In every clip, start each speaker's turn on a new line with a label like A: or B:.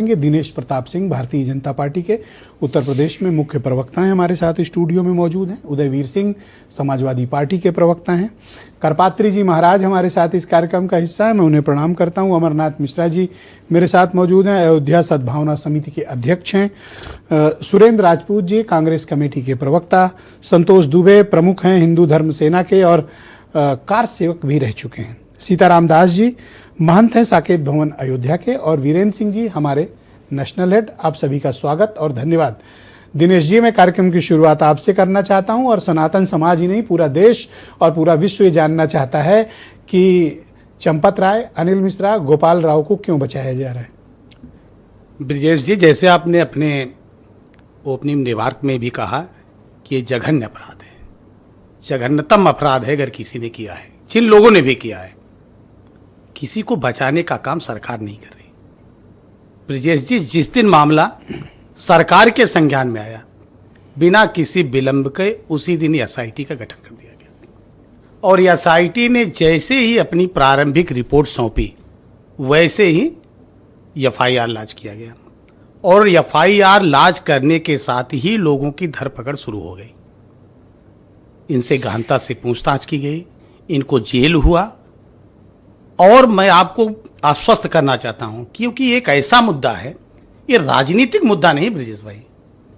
A: Dinesh Pratap Singh Bharatiya Janata party के उत्तर प्रदेश में मुख्य प्रवक्ता हैं, हमारे साथ स्टूडियो में मौजूद हैं। उदयवीर सिंह समाजवादी पार्टी के प्रवक्ता हैं। करपात्री जी महाराज हमारे साथ इस कार्यक्रम का हिस्सा है, मैं उन्हें प्रणाम करता हूं। अमरनाथ मिश्रा जी मेरे साथ मौजूद हैं, अयोध्या सद्भावना समिति के अध्यक्ष हैं। सुरेंद्र राजपूत जी कांग्रेस कमेटी के प्रवक्ता। संतोष दुबे प्रमुख हैं हिंदू धर्म सेना के और कार सेवक भी रह चुके हैं। सीताराम दास जी महंत हैं साकेत भवन अयोध्या के। और वीरेंद्र सिंह जी हमारे नेशनल हेड। आप सभी का स्वागत और धन्यवाद। दिनेश जी, मैं कार्यक्रम की शुरुआत आपसे करना चाहता हूं और सनातन समाज ही नहीं पूरा देश और पूरा विश्व ये जानना चाहता है कि चंपत राय, अनिल मिश्रा, गोपाल राव को क्यों बचाया जा रहा है।
B: ब्रिजेश जी, जैसे आपने अपने ओपनिंग रिमार्क में भी कहा कि ये जघन्य अपराध है, जघन्यतम अपराध है अगर किसी ने किया है, जिन लोगों ने भी किया है। किसी को बचाने का काम सरकार नहीं कर रही। ब्रिजेश जी, जिस दिन मामला सरकार के संज्ञान में आया, बिना किसी विलंब के उसी दिन एसआईटी का गठन कर दिया गया। और एसआईटी ने जैसे ही अपनी प्रारंभिक रिपोर्ट सौंपी, वैसे ही एफआईआर लॉन्च किया गया। और एफआईआर लॉन्च करने के साथ ही लोगों की धरपकड़ शुरू हो गई। इनसे गहनता से पूछताछ की गई, इनको जेल हुआ। और मैं आपको आश्वस्त करना चाहता हूं, क्योंकि एक ऐसा मुद्दा है, ये राजनीतिक मुद्दा नहीं ब्रिजेश भाई,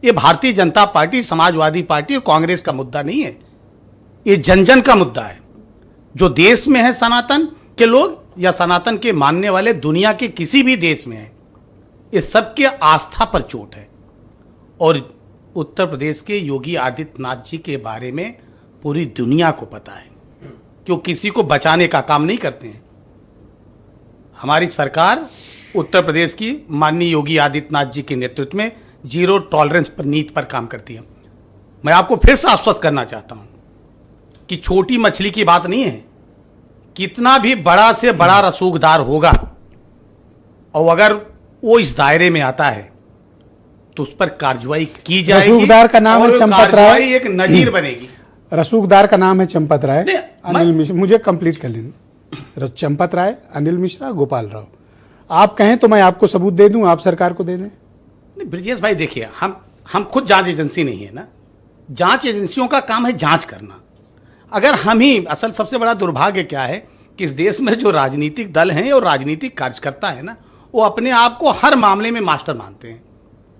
B: ये भारतीय जनता पार्टी, समाजवादी पार्टी और कांग्रेस का मुद्दा नहीं है, ये जन जन का मुद्दा है। जो देश में है सनातन के लोग या सनातन के मानने वाले दुनिया के किसी भी देश में है, ये सबके आस्था पर चोट है। और उत्तर प्रदेश के योगी आदित्यनाथ जी के बारे में पूरी दुनिया को पता है कि वो किसी को बचाने का काम नहीं करते हैं। हमारी सरकार उत्तर प्रदेश की माननीय योगी आदित्यनाथ जी के नेतृत्व में जीरो टॉलरेंस पर नीति पर काम करती है। मैं आपको फिर से आश्वस्त करना चाहता हूं कि छोटी मछली की बात नहीं है। कितना भी बड़ा से बड़ा रसूखदार होगा और अगर वो इस दायरे में आता है तो उस पर कार्रवाई की जाएगी।
A: रसूखदार का नाम है चंपत राय,
B: एक नजीर बनेगी।
A: रसूखदार का नाम है चंपत राय, अनिल मिश्रा। मुझे कंप्लीट कर लेना। चंपत राय, अनिल मिश्रा, गोपाल राव। आप कहें तो मैं आपको सबूत दे दूं, आप सरकार को दे दें।
B: नहीं ब्रिजेश भाई, देखिए, हम खुद जांच एजेंसी नहीं है ना। जांच एजेंसियों का काम है जांच करना। अगर हम ही असल सबसे बड़ा दुर्भाग्य क्या है कि इस देश में जो राजनीतिक दल हैं और राजनीतिक कार्यकर्ता है ना, वो अपने आप को हर मामले में मास्टर मानते हैं।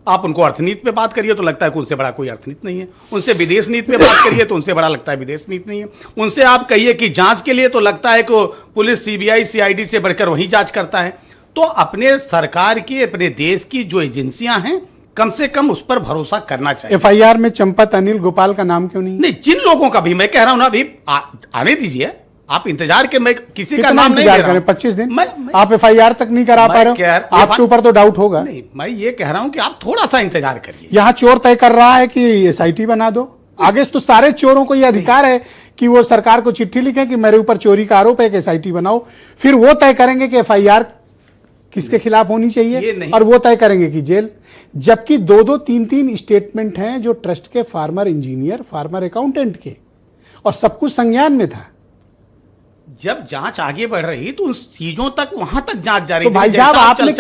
B: आप उनको अर्थनीति पे बात करिए तो लगता है कि उनसे बड़ा कोई अर्थनीति नहीं है। उनसे विदेश नीति पे बात करिए तो उनसे बड़ा लगता है विदेश नीति नहीं है। उनसे आप कहिए कि जांच के लिए तो लगता है कि पुलिस सीबीआई सीआईडी से बढ़कर वही जांच करता है। तो अपने सरकार की, अपने देश की जो एजेंसियां हैं, कम से कम उस पर भरोसा करना चाहिए।
A: एफआईआर में चंपत, अनिल, गोपाल का नाम क्यों नहीं?
B: नहीं, जिन लोगों का भी मैं कह रहा हूं ना, अभी आने दीजिए। आप इंतजार के, मैं किसी का नाम नहीं ले रहा हूं।
A: 25 दिन आप एफआईआर तक नहीं करा पा रहे हो, आपके ऊपर तो डाउट होगा।
B: नहीं, मैं ये कह रहा हूं कि आप थोड़ा सा इंतजार करिए।
A: यहाँ चोर तय कर रहा है कि एसआईटी बना दो। आगे तो सारे चोरों को यह अधिकार है कि वो सरकार को चिट्ठी लिखें कि मेरे ऊपर चोरी का आरोप है, एक एसआईटी बनाओ। फिर वो तय करेंगे कि एफआईआर किसके खिलाफ होनी चाहिए और वो तय करेंगे कि जेल। जबकि 2-2, 3-3 स्टेटमेंट हैं जो ट्रस्ट के फार्मर इंजीनियर, फार्मर अकाउंटेंट के, और सब कुछ संज्ञान में था।
B: जब जांच आगे बढ़ रही तो उन चीजों तक, वहां तक जांच जारी।
A: तो भाई साहब, आपने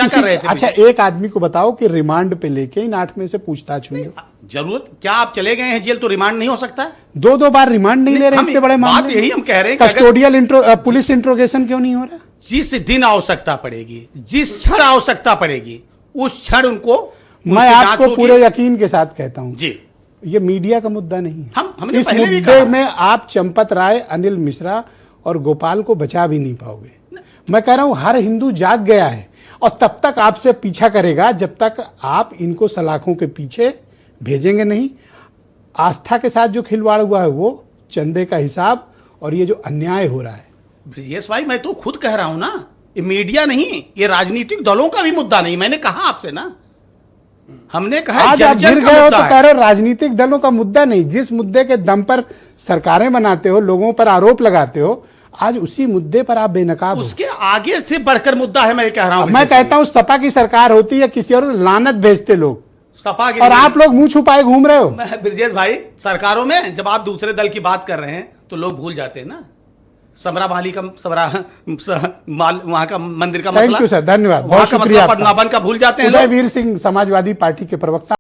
A: अच्छा एक आदमी को बताओ कि रिमांड पे लेके इन 8 में से पूछताछ हुई।
B: जरूरत क्या? आप चले गए हैं जेल तो रिमांड नहीं हो सकता?
A: 2-2 बार रिमांड नहीं ले रहे इतने बड़े मामले।
B: यही हम कह रहे हैं,
A: कस्टोडियल पुलिस इंट्रोगेशन क्यों नहीं हो रहा?
B: जिस दिन आवश्यकता पड़ेगी, जिस क्षण आवश्यकता पड़ेगी, उस क्षण उनको।
A: मैं आपको पूरे यकीन के साथ कहता हूं
B: जी,
A: ये मीडिया का मुद्दा नहीं है। इस
B: पहले
A: मुद्दे में आप चंपत राय, अनिल मिश्रा और गोपाल को बचा भी नहीं पाओगे। मैं कह रहा हूं हर हिंदू जाग गया है और तब तक आपसे पीछा करेगा जब तक आप इनको सलाखों के पीछे भेजेंगे नहीं। आस्था के साथ जो खिलवाड़ हुआ है वो, चंदे का हिसाब और ये जो अन्याय हो रहा है।
B: ब्रिजेश भाई, मैं तो खुद कह रहा हूं ना, ये मीडिया नहीं, ये राजनीतिक दलों का भी मुद्दा नहीं। मैंने कहा आपसे ना, हमने कहा
A: आज आप गिर गए हो तो कह रहे हो राजनीतिक दलों का मुद्दा नहीं। जिस मुद्दे के दम पर सरकारें बनाते हो, लोगों पर आरोप लगाते हो, आज उसी मुद्दे पर आप बेनकाब हो।
B: उसके आगे से बढ़कर मुद्दा है, मैं कह रहा हूं।
A: मैं कहता हूं सपा की सरकार होती है, किसी और लानत भेजते लोग,
B: सपा की,
A: और आप लोग मुंह छुपाए घूम रहे हो।
B: ब्रिजेश भाई, सरकारों में जब आप दूसरे दल की बात कर रहे हैं तो लोग भूल जाते हैं ना समरा वाली का वहां का मंदिर का
A: थैंक
B: मसला,
A: यू सर, धन्यवाद,
B: वहां
A: बहुत
B: का
A: शुक्रिया
B: मसला
A: आपका।
B: पद्मावन का भूल जाते हैं लोग।
A: उदयवीर सिंह समाजवादी पार्टी के प्रवक्ता।